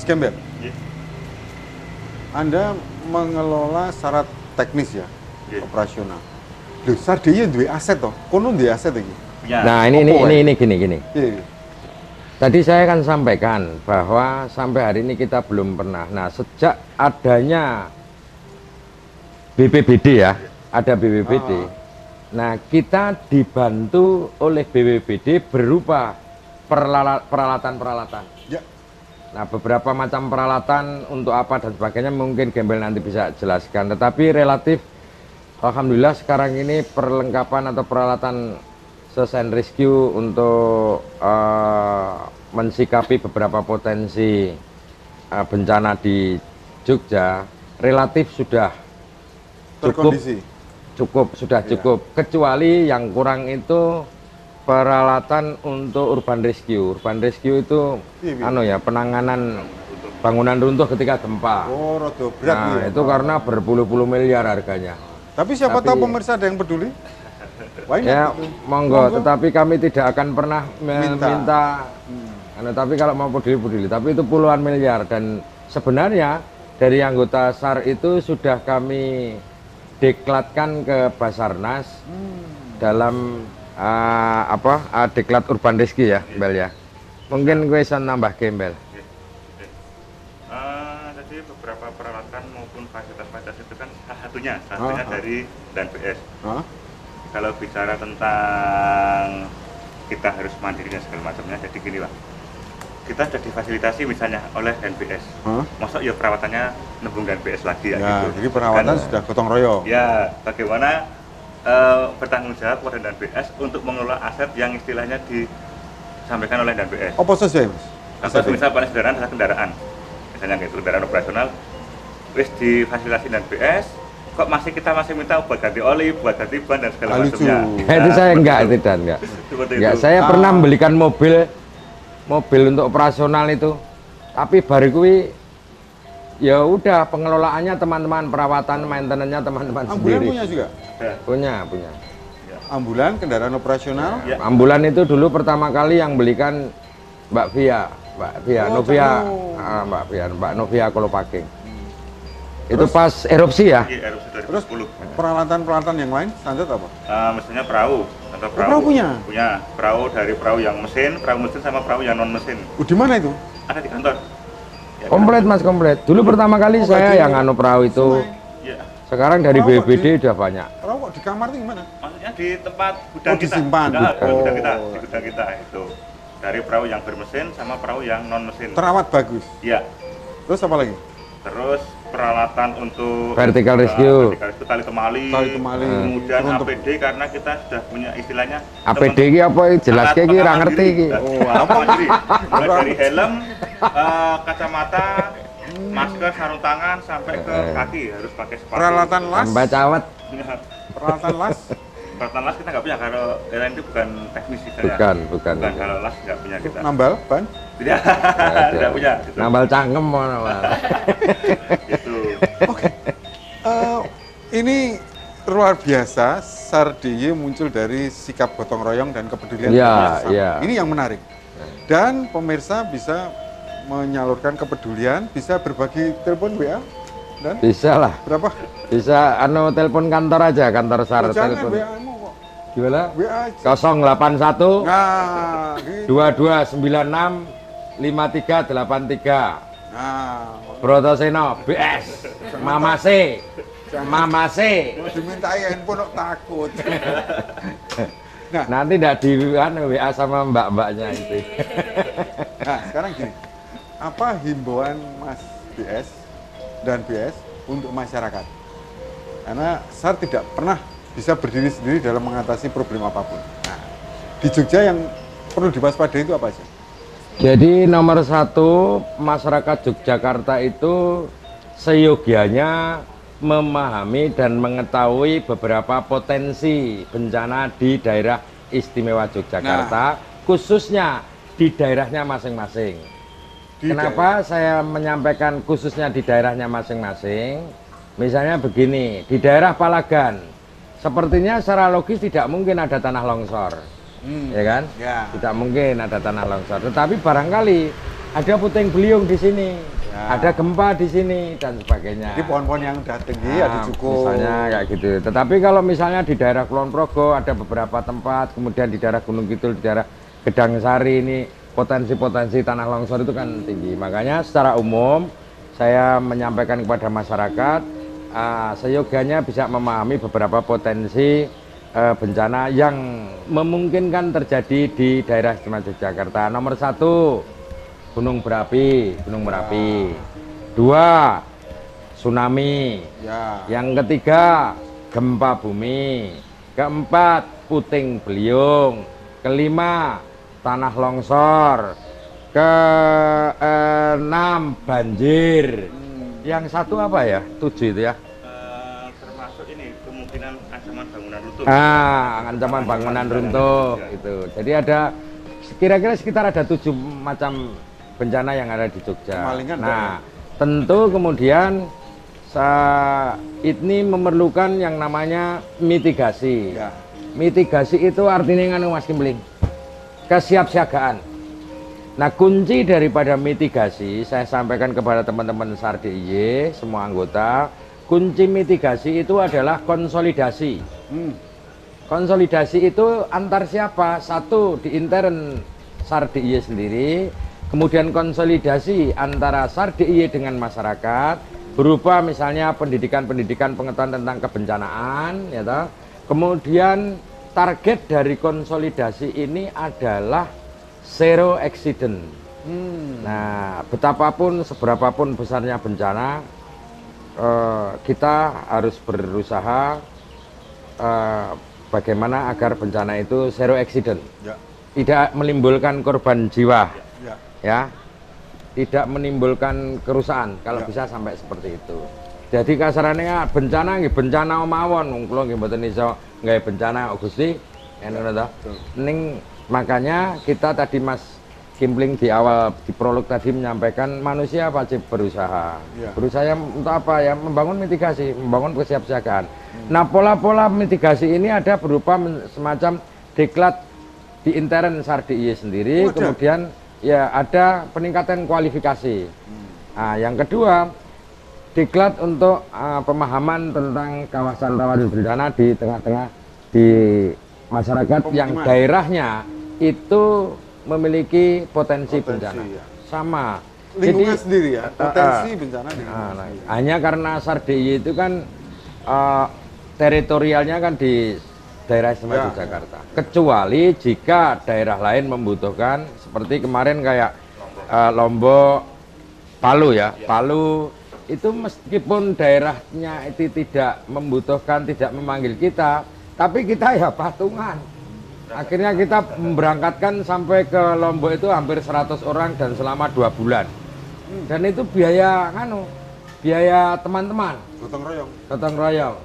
Mas Gembel, Yeah. Anda mengelola syarat teknis ya, Yeah. operasional. Loh, Sardinya duwe aset toh, kono duwe aset iki. Punya. Nah, Apa, ini gini. Iya. Tadi saya kan sampaikan bahwa sampai hari ini kita belum pernah. Nah, sejak adanya BPBD ya, ada BPBD. Nah, kita dibantu oleh BPBD berupa peralatan-peralatan. Ya. Nah, beberapa macam peralatan untuk apa dan sebagainya mungkin Gembel nanti bisa jelaskan. Tetapi relatif, alhamdulillah sekarang ini perlengkapan atau peralatan search and rescue untuk mensikapi beberapa potensi bencana di Jogja relatif sudah Terkondisi. sudah cukup. Kecuali yang kurang itu peralatan untuk urban rescue. Urban rescue itu Iya. penanganan bangunan runtuh ketika gempa. Oh, rada berat Nah, ya. itu karena berpuluh-puluh miliar harganya. Tapi siapa Tapi- tahu pemirsa ada yang peduli? Why not Ya, gitu? monggo. Tetapi kami tidak akan pernah Minta. meminta. Tapi kalau mau peduli. Tapi itu puluhan miliar dan sebenarnya dari anggota SAR itu sudah kami deklatkan ke Basarnas dalam deklat urban rescue ya, Bel ya. Mungkin gue bisa nambah Gembel. Jadi beberapa peralatan maupun fasilitas-fasilitas itu kan salah satunya dari DANBS. Hah? Kalau bicara tentang kita harus mandiri dan segala macamnya, jadi gini Pak, kita sudah difasilitasi misalnya oleh DANBS. Hah? Masuk ya perawatannya nembung DANBS lagi ya, Ya, gitu. jadi perawatan Kan, sudah gotong royong. ya bagaimana bertanggung jawab kepada DANBS untuk mengelola aset yang istilahnya disampaikan oleh DANBS. Apa saja, Mas? Contoh misal paling sederhana adalah kendaraan, misalnya kayak itu kendaraan operasional, wis difasilitasi DANBS, kok kita masih minta buat ganti oli, buat ganti ban dan segala Lucu. macamnya. Itu saya enggak, betul. tidak enggak. Seperti Enggak, itu. saya pernah membelikan mobil untuk operasional itu. Tapi baru kui ya udah pengelolaannya teman-teman, perawatan maintenance-nya teman-teman Ambulan sendiri. punya juga? Punya. Ambulan, kendaraan operasional? Ya. Ambulan itu dulu pertama kali yang belikan Mbak Via, Oh, Novia, Cano. Mbak Novia Kolopaking. Itu pas erupsi ya? Iya, erupsi Terus 2010. peralatan-peralatan yang lain standar apa? Misalnya perahu, atau perahu punya? Punya perahu, dari perahu yang mesin, sama perahu yang non mesin. Di mana itu? Ada di kantor. Ya, Komplet Mas, komplet. Dulu pertama kali Oh, saya berarti yang anu perahu itu. Ya. Sekarang dari Perahu kok BPD udah banyak. Perahu kok di kamar itu gimana? Maksudnya di tempat gudang Oh, kita. disimpan. Nah, Oh. gudang kita, di gudang kita itu. Dari perahu yang bermesin sama perahu yang non mesin. Terawat bagus. Iya. Terus apa lagi? Terus peralatan untuk Vertical rescue. vertical rescue, tali temali. Tali temali. Kemudian Untuk- APD karena kita sudah punya istilahnya APD ki apa jelas ki ora ngerti ki. Oh, apa sih? Mulai dari helm, kacamata, masker, sarung tangan sampai ke kaki harus pakai sepatu. Peralatan las? Tambah cawet. Peralatan las? Peralatan las kita nggak punya, kalau airline itu bukan teknisi saya. Bukan. Kalau las nggak punya kita. Nambal ban? Tidak, tidak punya. Gitu. Nambal cangkem malah. Itu. Ini luar biasa. SAR-DY muncul dari sikap gotong royong dan kepedulian Iya, bersama. iya. Ini yang menarik. Dan pemirsa bisa menyalurkan kepedulian, bisa berbagi telepon WA dan Bisa lah. berapa? Bisa telepon kantor aja, kantor SAR Oh, jangan telepon. WA-mu kok. Gimana? WA aja. 081 Nah, gitu. 2296 5383. Nah, Brotoseno BS. Mama C. Mama C. dimintai handphone kok takut. Nah, Nanti tidak di WA sama mbak-mbaknya itu. nah, sekarang gini. Apa himbauan Mas BS dan BS untuk masyarakat? Karena SAR tidak pernah bisa berdiri sendiri dalam mengatasi problem apapun. Nah, di Jogja yang perlu diwaspadai itu apa aja? Jadi nomor satu, masyarakat Yogyakarta itu seyogianya memahami dan mengetahui beberapa potensi bencana di daerah istimewa Yogyakarta, khususnya di daerahnya masing-masing. Kenapa saya menyampaikan khususnya di daerahnya masing-masing? Misalnya begini, di daerah Palagan, sepertinya secara logis tidak mungkin ada tanah longsor. Ya kan? Ya. Tidak mungkin ada tanah longsor. Tetapi barangkali ada puting beliung di sini. Ya. ada gempa di sini dan sebagainya. Jadi pohon-pohon yang udah tinggi ya dicukur. Misalnya kayak gitu. Tetapi kalau misalnya di daerah Kulon Progo ada beberapa tempat, kemudian di daerah Gunung Kidul, di daerah Gedang Sari ini potensi-potensi tanah longsor itu kan tinggi. Makanya secara umum saya menyampaikan kepada masyarakat seyogianya bisa memahami beberapa potensi bencana yang memungkinkan terjadi di daerah istimewa Yogyakarta. Nomor 1, gunung berapi, gunung Merapi. 2, tsunami. Ya. Yang ketiga, gempa bumi. Keempat, puting beliung. Kelima, tanah longsor. Keenam, banjir. Yang satu apa ya? 7 itu ya. Termasuk ini kemungkinan ancaman bangunan runtuh. Ancaman bangunan runtuh itu. Jadi ada kira-kira sekitar ada 7 macam bencana yang ada di Jogja. Kemalingan Nah, tentu kemudian ini memerlukan yang namanya mitigasi. Ya. Mitigasi itu artinya nganu Mas Kimpling, kesiapsiagaan. Nah, kunci daripada mitigasi saya sampaikan kepada teman-teman SAR DIY, semua anggota, kunci mitigasi itu adalah konsolidasi. Konsolidasi itu antar siapa? Satu, di intern SAR DIY sendiri, kemudian konsolidasi antara SAR DIY dengan masyarakat, berupa misalnya pendidikan-pendidikan pengetahuan tentang kebencanaan, ya toh. Kemudian target dari konsolidasi ini adalah zero accident. Nah, betapapun seberapapun besarnya bencana, kita harus berusaha bagaimana agar bencana itu zero accident, Ya. tidak menimbulkan korban jiwa, Ya. ya, tidak menimbulkan kerusakan kalau bisa sampai seperti itu. Jadi kasarannya bencana nggih bencana mawon, wong kula nggih mboten iso nggawe bencana Gusti, ngono ta. Ning makanya kita tadi Mas Kimpling di awal di prolog tadi menyampaikan manusia wajib berusaha. Ya. Berusaha untuk apa ya? Membangun mitigasi, membangun kesiapsiagaan. Nah, pola-pola mitigasi ini ada berupa semacam diklat di intern SAR DIY sendiri, kemudian ya ada peningkatan kualifikasi. Nah, yang kedua, diklat untuk pemahaman tentang kawasan rawan bencana di tengah-tengah di masyarakat yang daerahnya itu memiliki potensi bencana. Ya. Sama. Lingkungan Jadi, sendiri ya, potensi bencana di lingkungan nah, sendiri. hanya karena SAR DIY itu kan teritorialnya kan di daerah istimewa Yogyakarta. Kecuali jika daerah lain membutuhkan, seperti kemarin kayak Lombok, Palu ya, Palu itu meskipun daerahnya itu tidak membutuhkan, tidak memanggil kita, tapi kita ya patungan. Akhirnya kita memberangkatkan sampai ke Lombok itu hampir 100 orang dan selama 2 bulan. Dan itu biaya biaya teman-teman, Gotong royong. gotong royong.